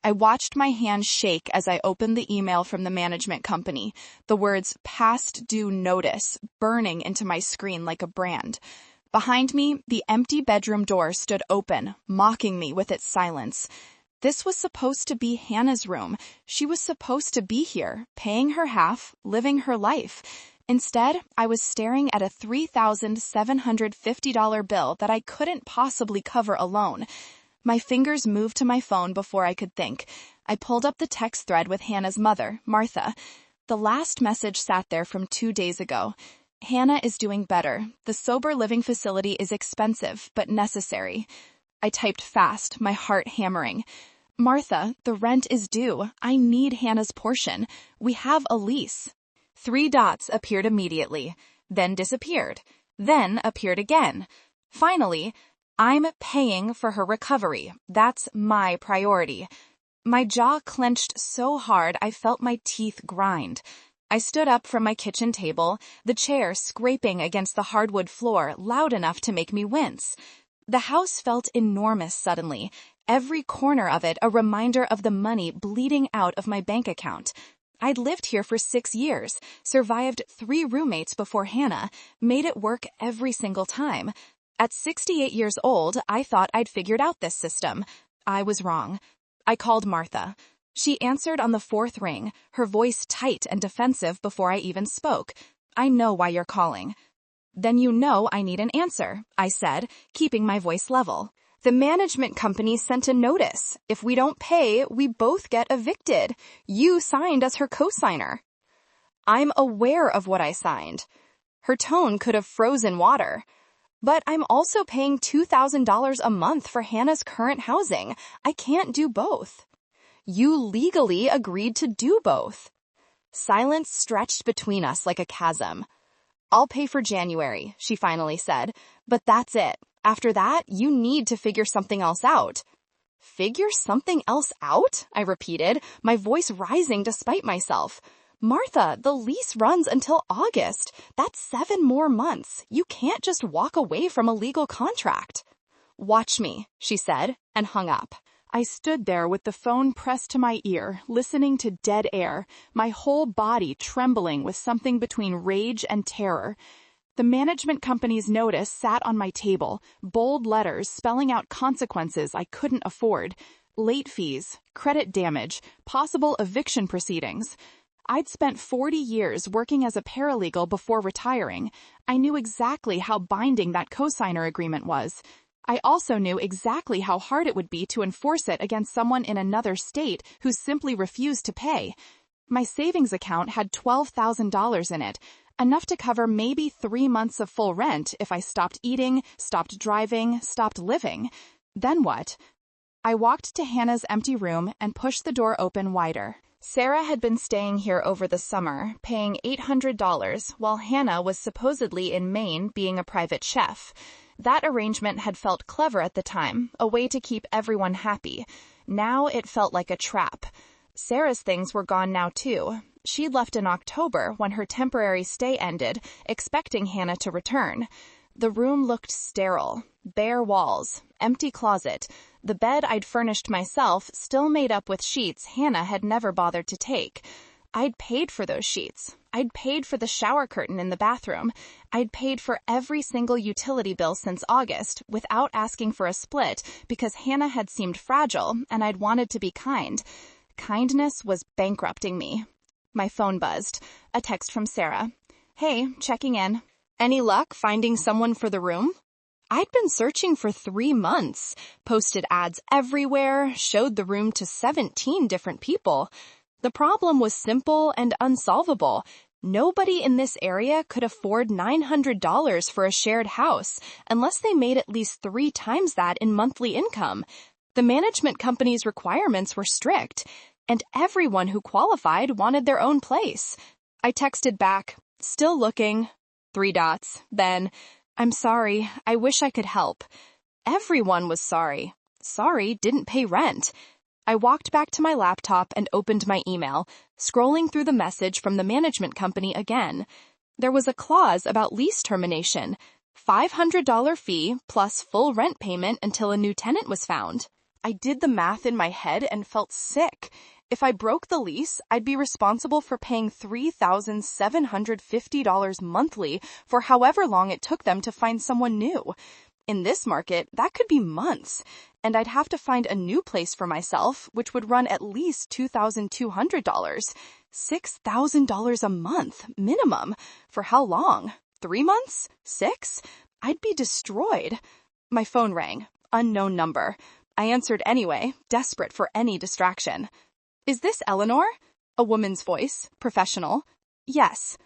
I watched my hand shake as I opened the email from the management company, the words "past due notice" burning into my screen like a brand. Behind me, the empty bedroom door stood open, mocking me with its silence. This was supposed to be Hannah's room. She was supposed to be here, paying her half, living her life. Instead, I was staring at a $3,750 bill that I couldn't possibly cover alone. My fingers moved to my phone before I could think. I pulled up the text thread with Hannah's mother, Martha. The last message sat there from 2 days ago. Hannah is doing better. The sober living facility is expensive, but necessary. I typed fast, my heart hammering. Martha, the rent is due. I need Hannah's portion. We have a lease. 3 dots appeared immediately, then disappeared, then appeared again. Finally, I'm paying for her recovery. That's my priority. My jaw clenched so hard I felt my teeth grind. I stood up from my kitchen table, the chair scraping against the hardwood floor loud enough to make me wince. The house felt enormous suddenly, every corner of it a reminder of the money bleeding out of my bank account. I'd lived here for 6 years, survived 3 roommates before Hannah, made it work every single time. At 68 years old, I thought I'd figured out this system. I was wrong. I called Martha. She answered on the 4th ring, her voice tight and defensive before I even spoke. I know why you're calling. Then you know I need an answer, I said, keeping my voice level. The management company sent a notice. If we don't pay, we both get evicted. You signed as her co-signer. I'm aware of what I signed. Her tone could have frozen water. But I'm also paying $2,000 a month for Hannah's current housing. I can't do both. You legally agreed to do both. Silence stretched between us like a chasm. I'll pay for January, she finally said, but that's it. After that, you need to figure something else out. Figure something else out? I repeated, my voice rising despite myself. Martha, the lease runs until August. That's 7 more months. You can't just walk away from a legal contract. Watch me, she said, and hung up. I stood there with the phone pressed to my ear, listening to dead air, my whole body trembling with something between rage and terror. The management company's notice sat on my table, bold letters spelling out consequences I couldn't afford. Late fees, credit damage, possible eviction proceedings. I'd spent 40 years working as a paralegal before retiring. I knew exactly how binding that cosigner agreement was. I also knew exactly how hard it would be to enforce it against someone in another state who simply refused to pay. My savings account had $12,000 in it, enough to cover maybe 3 months of full rent if I stopped eating, stopped driving, stopped living. Then what? I walked to Hannah's empty room and pushed the door open wider. Sarah had been staying here over the summer, paying $800, while Hannah was supposedly in Maine being a private chef. That arrangement had felt clever at the time, a way to keep everyone happy. Now it felt like a trap. Sarah's things were gone now too. She'd left in October when her temporary stay ended, expecting Hannah to return. The room looked sterile. Bare walls, empty closet. The bed I'd furnished myself still made up with sheets Hannah had never bothered to take. I'd paid for those sheets. I'd paid for the shower curtain in the bathroom. I'd paid for every single utility bill since August without asking for a split because Hannah had seemed fragile and I'd wanted to be kind. Kindness was bankrupting me. My phone buzzed. A text from Sarah. Hey, checking in. Any luck finding someone for the room? I'd been searching for 3 months, posted ads everywhere, showed the room to 17 different people. The problem was simple and unsolvable. Nobody in this area could afford $900 for a shared house unless they made at least 3 times that in monthly income. The management company's requirements were strict, and everyone who qualified wanted their own place. I texted back, still looking, 3 dots, then, I'm sorry, I wish I could help. Everyone was sorry. Sorry didn't pay rent. I walked back to my laptop and opened my email, scrolling through the message from the management company again. There was a clause about lease termination, $500 fee plus full rent payment until a new tenant was found. I did the math in my head and felt sick. If I broke the lease, I'd be responsible for paying $3,750 monthly for however long it took them to find someone new. In this market, that could be months, and I'd have to find a new place for myself, which would run at least $2,200. $6,000 a month, minimum. For how long? 3 months? 6? I'd be destroyed. My phone rang. Unknown number. I answered anyway, desperate for any distraction. Is this Eleanor? A woman's voice, professional. Yes.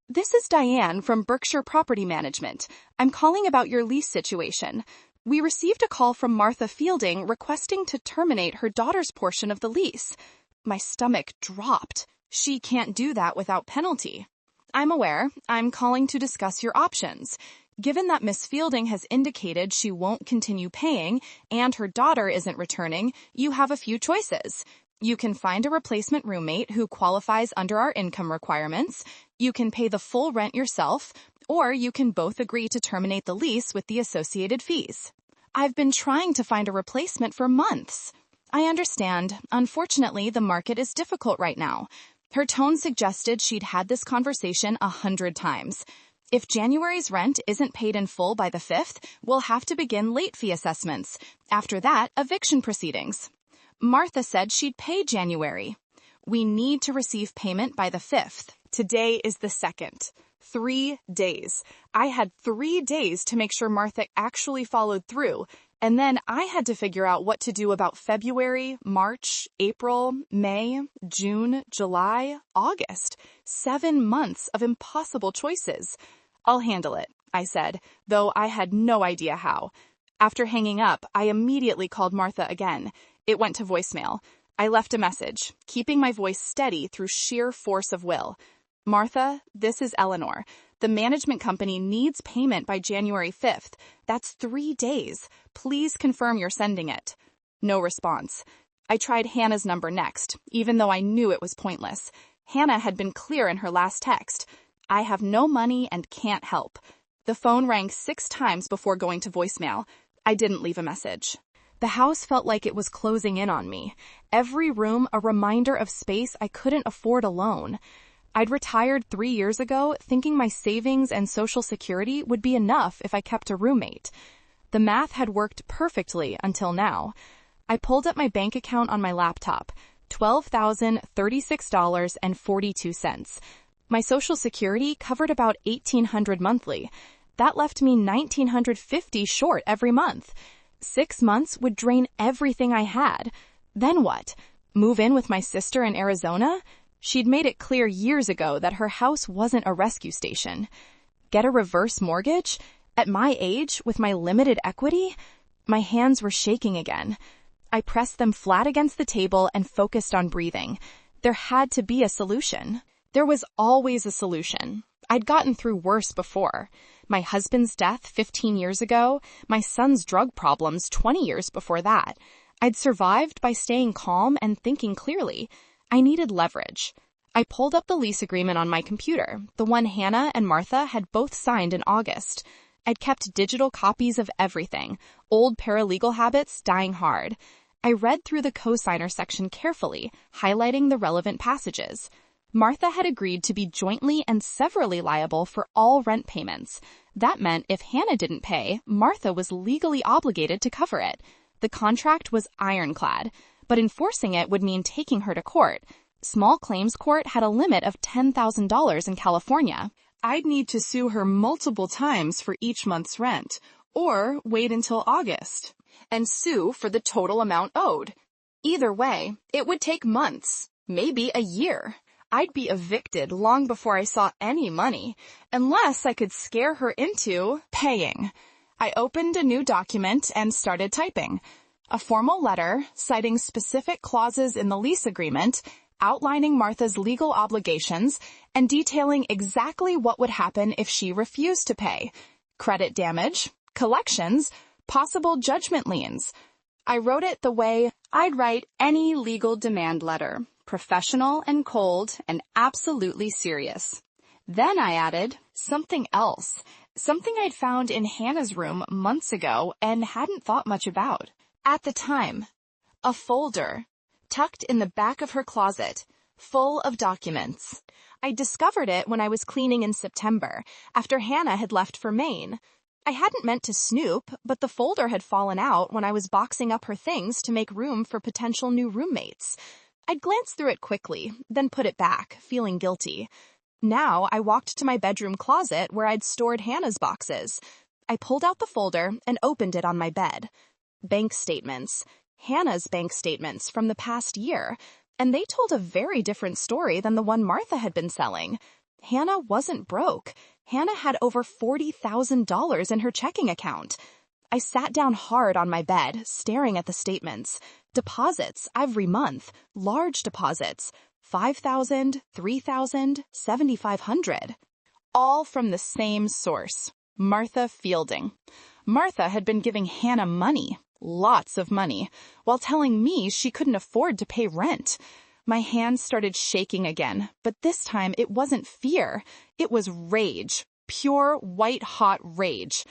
This is Diane from Berkshire Property Management. I'm calling about your lease situation. We received a call from Martha Fielding requesting to terminate her daughter's portion of the lease. My stomach dropped. She can't do that without penalty. I'm aware. I'm calling to discuss your options. Given that Miss Fielding has indicated she won't continue paying and her daughter isn't returning, you have a few choices. You can find a replacement roommate who qualifies under our income requirements, you can pay the full rent yourself, or you can both agree to terminate the lease with the associated fees. I've been trying to find a replacement for months. I understand. Unfortunately, the market is difficult right now. Her tone suggested she'd had this conversation 100 times. If January's rent isn't paid in full by the 5th, we'll have to begin late fee assessments. After that, eviction proceedings. Martha said she'd pay January. We need to receive payment by the 5th. Today is the 2nd. 3 days. I had 3 days to make sure Martha actually followed through, and then I had to figure out what to do about February, March, April, May, June, July, August. 7 months of impossible choices. I'll handle it, I said, though I had no idea how. After hanging up, I immediately called Martha again. It went to voicemail. I left a message, keeping my voice steady through sheer force of will. Martha, this is Eleanor. The management company needs payment by January 5th. That's 3 days. Please confirm you're sending it. No response. I tried Hannah's number next, even though I knew it was pointless. Hannah had been clear in her last text. I have no money and can't help. The phone rang 6 times before going to voicemail. I didn't leave a message. The house felt like it was closing in on me. Every room a reminder of space I couldn't afford alone. I'd retired 3 years ago, thinking my savings and Social Security would be enough if I kept a roommate. The math had worked perfectly until now. I pulled up my bank account on my laptop. $12,036.42. My Social Security covered about $1,800 monthly. That left me $1,950 short every month. 6 months would drain everything I had. Then what? Move in with my sister in Arizona? She'd made it clear years ago that her house wasn't a rescue station. Get a reverse mortgage? At my age, with my limited equity? My hands were shaking again. I pressed them flat against the table and focused on breathing. There had to be a solution. There was always a solution. I'd gotten through worse before. My husband's death 15 years ago, my son's drug problems 20 years before that. I'd survived by staying calm and thinking clearly. I needed leverage. I pulled up the lease agreement on my computer, the one Hannah and Martha had both signed in August. I'd kept digital copies of everything, old paralegal habits dying hard. I read through the cosigner section carefully, highlighting the relevant passages. Martha had agreed to be jointly and severally liable for all rent payments. That meant if Hannah didn't pay, Martha was legally obligated to cover it. The contract was ironclad, but enforcing it would mean taking her to court. Small claims court had a limit of $10,000 in California. I'd need to sue her multiple times for each month's rent, or wait until August and sue for the total amount owed. Either way, it would take months, maybe a year. I'd be evicted long before I saw any money, unless I could scare her into paying. I opened a new document and started typing. A formal letter citing specific clauses in the lease agreement, outlining Martha's legal obligations, and detailing exactly what would happen if she refused to pay. Credit damage, collections, possible judgment liens. I wrote it the way I'd write any legal demand letter. Professional and cold and absolutely serious. Then I added something else, something I'd found in Hannah's room months ago and hadn't thought much about. At the time, A folder, tucked in the back of her closet, full of documents. I discovered it when I was cleaning in September, after Hannah had left for Maine. I hadn't meant to snoop, but the folder had fallen out when I was boxing up her things to make room for potential new roommates. I'd glanced through it quickly, then put it back, feeling guilty. Now I walked to my bedroom closet where I'd stored Hannah's boxes. I pulled out the folder and opened it on my bed. Bank statements. Hannah's bank statements from the past year. And they told a very different story than the one Martha had been selling. Hannah wasn't broke. Hannah had over $40,000 in her checking account. I sat down hard on my bed, staring at the statements. Deposits every month, large deposits, $5,000, $3,000, $7,500. All from the same source, Martha Fielding. Martha had been giving Hannah money, lots of money, while telling me she couldn't afford to pay rent. My hands started shaking again, but this time it wasn't fear. It was rage, pure white-hot rage.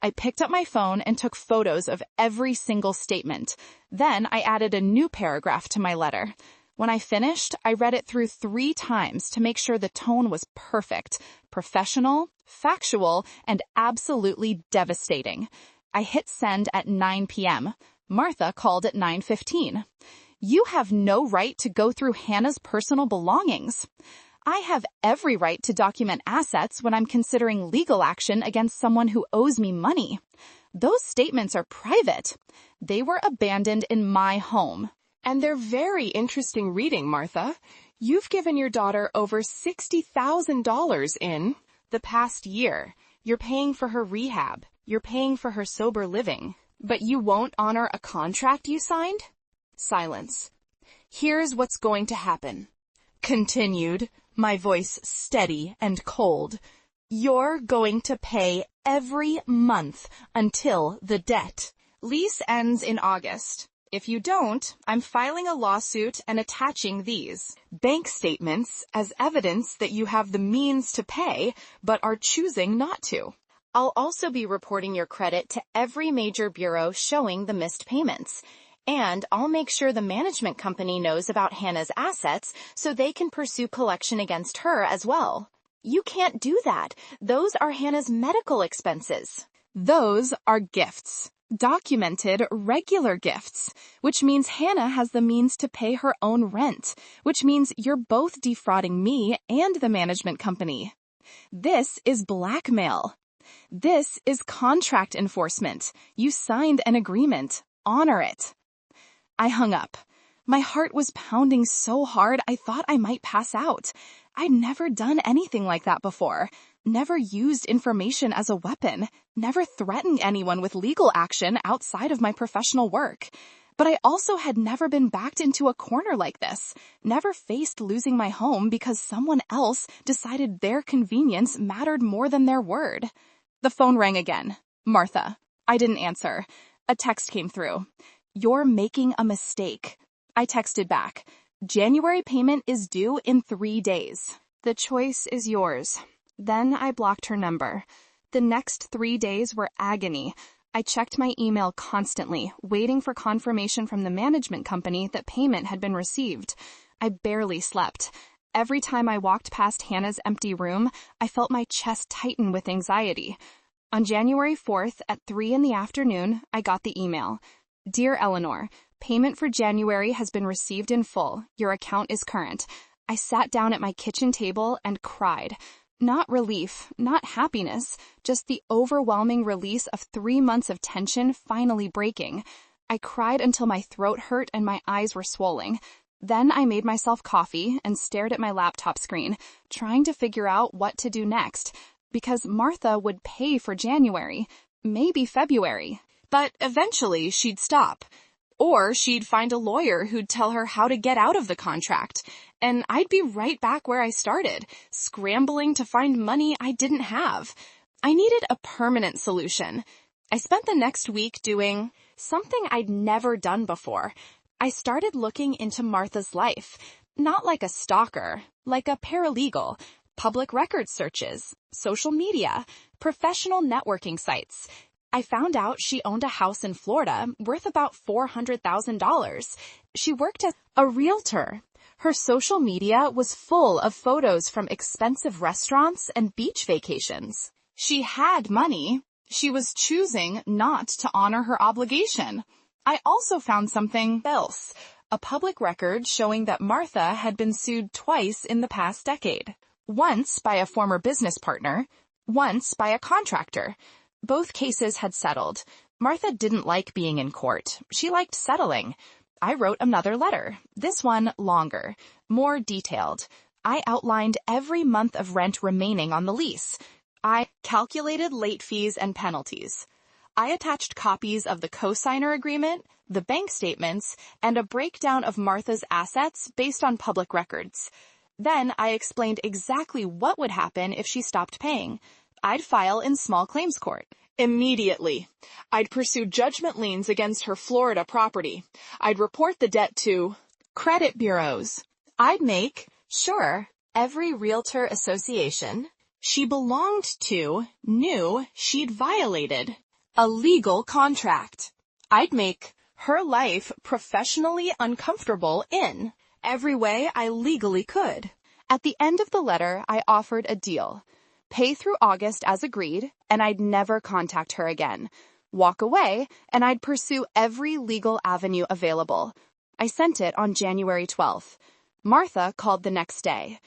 I picked up my phone and took photos of every single statement. Then I added a new paragraph to my letter. When I finished, I read it through 3 times to make sure the tone was perfect, professional, factual, and absolutely devastating. I hit send at 9 p.m. Martha called at 9:15. You have no right to go through Hannah's personal belongings. I have every right to document assets when I'm considering legal action against someone who owes me money. Those statements are private. They were abandoned in my home. And they're very interesting reading, Martha. You've given your daughter over $60,000 in the past year. You're paying for her rehab. You're paying for her sober living. But you won't honor a contract you signed? Silence. Here's what's going to happen. Continued, my voice steady and cold. You're going to pay every month until the debt. Lease ends in August. If you don't, I'm filing a lawsuit and attaching these bank statements as evidence that you have the means to pay, but are choosing not to. I'll also be reporting your credit to every major bureau showing the missed payments. And I'll make sure the management company knows about Hannah's assets so they can pursue collection against her as well. You can't do that. Those are Hannah's medical expenses. Those are gifts. Documented, regular gifts, which means Hannah has the means to pay her own rent, which means you're both defrauding me and the management company. This is blackmail. This is contract enforcement. You signed an agreement. Honor it. I hung up. My heart was pounding so hard I thought I might pass out. I'd never done anything like that before. Never used information as a weapon. Never threatened anyone with legal action outside of my professional work. But I also had never been backed into a corner like this. Never faced losing my home because someone else decided their convenience mattered more than their word. The phone rang again. Martha. I didn't answer. A text came through. You're making a mistake. I texted back. January payment is due in 3 days. The choice is yours. Then I blocked her number. The next 3 days were agony. I checked my email constantly, waiting for confirmation from the management company that payment had been received. I barely slept. Every time I walked past Hannah's empty room, I felt my chest tighten with anxiety. On January 4th at 3 in the afternoon, I got the email. Dear Eleanor, payment for January has been received in full. Your account is current. I sat down at my kitchen table and cried. Not relief, not happiness, just the overwhelming release of 3 months of tension finally breaking. I cried until my throat hurt and my eyes were swollen. Then I made myself coffee and stared at my laptop screen, trying to figure out what to do next, because Martha would pay for January, maybe February. But eventually she'd stop. Or she'd find a lawyer who'd tell her how to get out of the contract. And I'd be right back where I started, scrambling to find money I didn't have. I needed a permanent solution. I spent the next week doing something I'd never done before. I started looking into Martha's life, not like a stalker, like a paralegal, public record searches, social media, professional networking sites. I found out she owned a house in Florida worth about $400,000. She worked as a realtor. Her social media was full of photos from expensive restaurants and beach vacations. She had money. She was choosing not to honor her obligation. I also found something else, a public record showing that Martha had been sued twice in the past decade. Once by a former business partner, once by a contractor. Both cases had settled. Martha didn't like being in court. She liked settling. I wrote another letter, this one longer, more detailed. I outlined every month of rent remaining on the lease. I calculated late fees and penalties. I attached copies of the cosigner agreement, the bank statements, and a breakdown of Martha's assets based on public records. Then I explained exactly what would happen if she stopped paying. I'd file in small claims court. Immediately, I'd pursue judgment liens against her Florida property. I'd report the debt to credit bureaus. I'd make sure every realtor association she belonged to knew she'd violated a legal contract. I'd make her life professionally uncomfortable in every way I legally could. At the end of the letter, I offered a deal. Pay through August as agreed, and I'd never contact her again. Walk away, and I'd pursue every legal avenue available. I sent it on January 12th. Martha called the next day.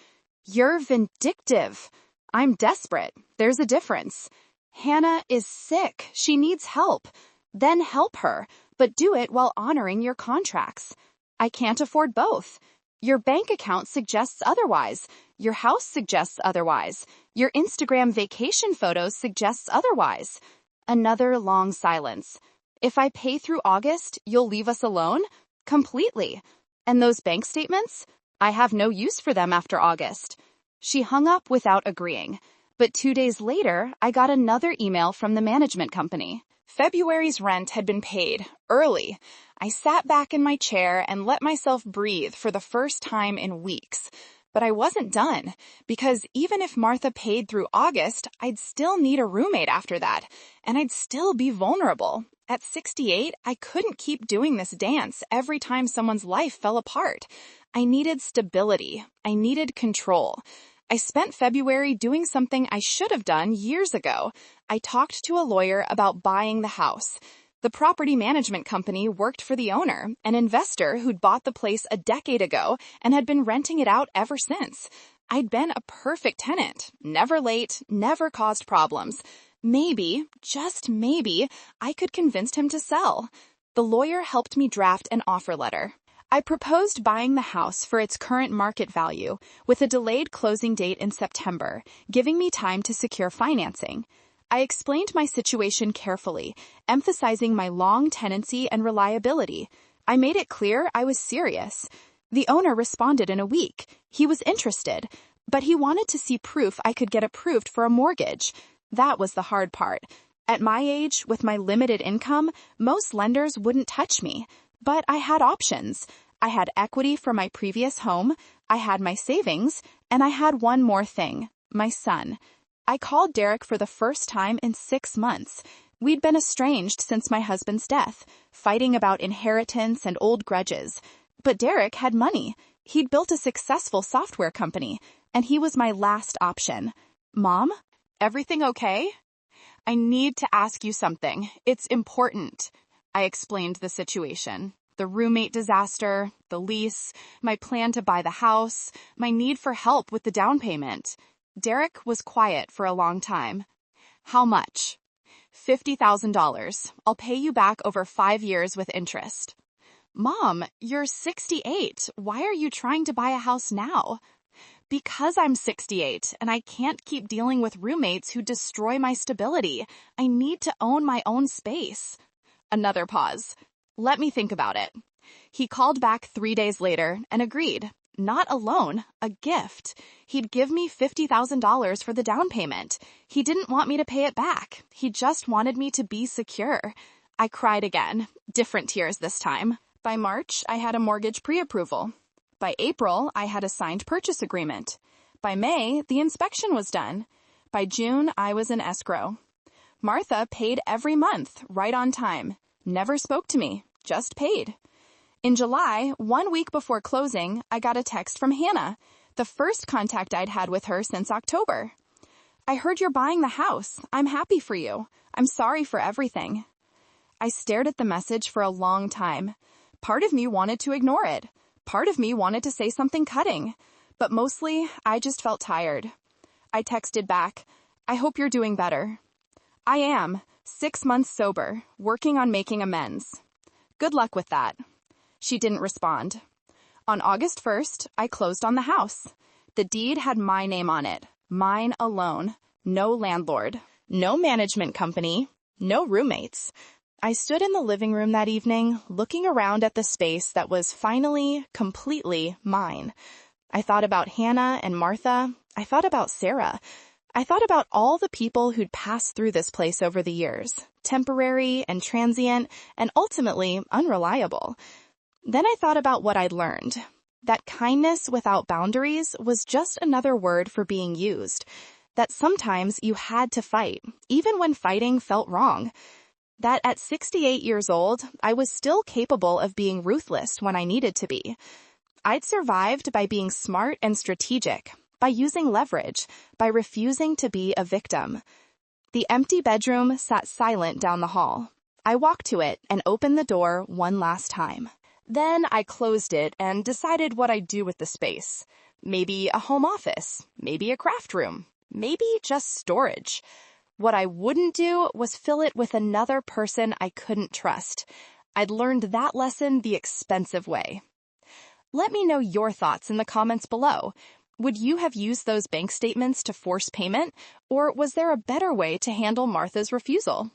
You're vindictive. I'm desperate. There's a difference. Hannah is sick. She needs help. Then help her, but do it while honoring your contracts. I can't afford both. Your bank account suggests otherwise. Your house suggests otherwise. Your Instagram vacation photos suggests otherwise. Another long silence. If I pay through August, you'll leave us alone? Completely. And those bank statements? I have no use for them after August. She hung up without agreeing. But 2 days later, I got another email from the management company. February's rent had been paid, early. I sat back in my chair and let myself breathe for the first time in weeks. But I wasn't done, because even if Martha paid through August, I'd still need a roommate after that, and I'd still be vulnerable. At 68, I couldn't keep doing this dance every time someone's life fell apart. I needed stability. I needed control. I spent February doing something I should have done years ago. I talked to a lawyer about buying the house. The property management company worked for the owner, an investor who'd bought the place a decade ago and had been renting it out ever since. I'd been a perfect tenant, never late, never caused problems. Maybe, just maybe, I could convince him to sell. The lawyer helped me draft an offer letter. I proposed buying the house for its current market value, with a delayed closing date in September, giving me time to secure financing. I explained my situation carefully, emphasizing my long tenancy and reliability. I made it clear I was serious. The owner responded in a week. He was interested, but he wanted to see proof I could get approved for a mortgage. That was the hard part. At my age, with my limited income, most lenders wouldn't touch me. But I had options. I had equity from my previous home, I had my savings, and I had one more thing, my son. I called Derek for the first time in 6 months. We'd been estranged since my husband's death, fighting about inheritance and old grudges. But Derek had money. He'd built a successful software company, and he was my last option. Mom, everything okay? I need to ask you something. It's important. I explained the situation. The roommate disaster, the lease, my plan to buy the house, my need for help with the down payment. Derek was quiet for a long time. How much? $50,000. I'll pay you back over 5 years with interest. Mom, you're 68. Why are you trying to buy a house now? Because I'm 68 and I can't keep dealing with roommates who destroy my stability. I need to own my own space. Another pause. Let me think about it. He called back 3 days later and agreed. Not a loan, a gift. He'd give me $50,000 for the down payment. He didn't want me to pay it back. He just wanted me to be secure. I cried again, different tears this time. By March, I had a mortgage pre-approval. By April, I had a signed purchase agreement. By May, the inspection was done. By June, I was in escrow. Martha paid every month, right on time. Never spoke to me, just paid. In July, 1 week before closing, I got a text from Hannah, the first contact I'd had with her since October. I heard you're buying the house. I'm happy for you. I'm sorry for everything. I stared at the message for a long time. Part of me wanted to ignore it. Part of me wanted to say something cutting. But mostly, I just felt tired. I texted back, I hope you're doing better. I am, 6 months sober, working on making amends. Good luck with that. She didn't respond. On August 1st, I closed on the house. The deed had my name on it, mine alone, no landlord, no management company, no roommates. I stood in the living room that evening, looking around at the space that was finally, completely mine. I thought about Hannah and Martha. I thought about Sarah. I thought about all the people who'd passed through this place over the years, temporary and transient, and ultimately unreliable. Then I thought about what I'd learned. That kindness without boundaries was just another word for being used. That sometimes you had to fight, even when fighting felt wrong. That at 68 years old, I was still capable of being ruthless when I needed to be. I'd survived by being smart and strategic, by using leverage, by refusing to be a victim. The empty bedroom sat silent down the hall. I walked to it and opened the door one last time. Then I closed it and decided what I'd do with the space. Maybe a home office, maybe a craft room, maybe just storage. What I wouldn't do was fill it with another person I couldn't trust. I'd learned that lesson the expensive way. Let me know your thoughts in the comments below. Would you have used those bank statements to force payment, or was there a better way to handle Martha's refusal?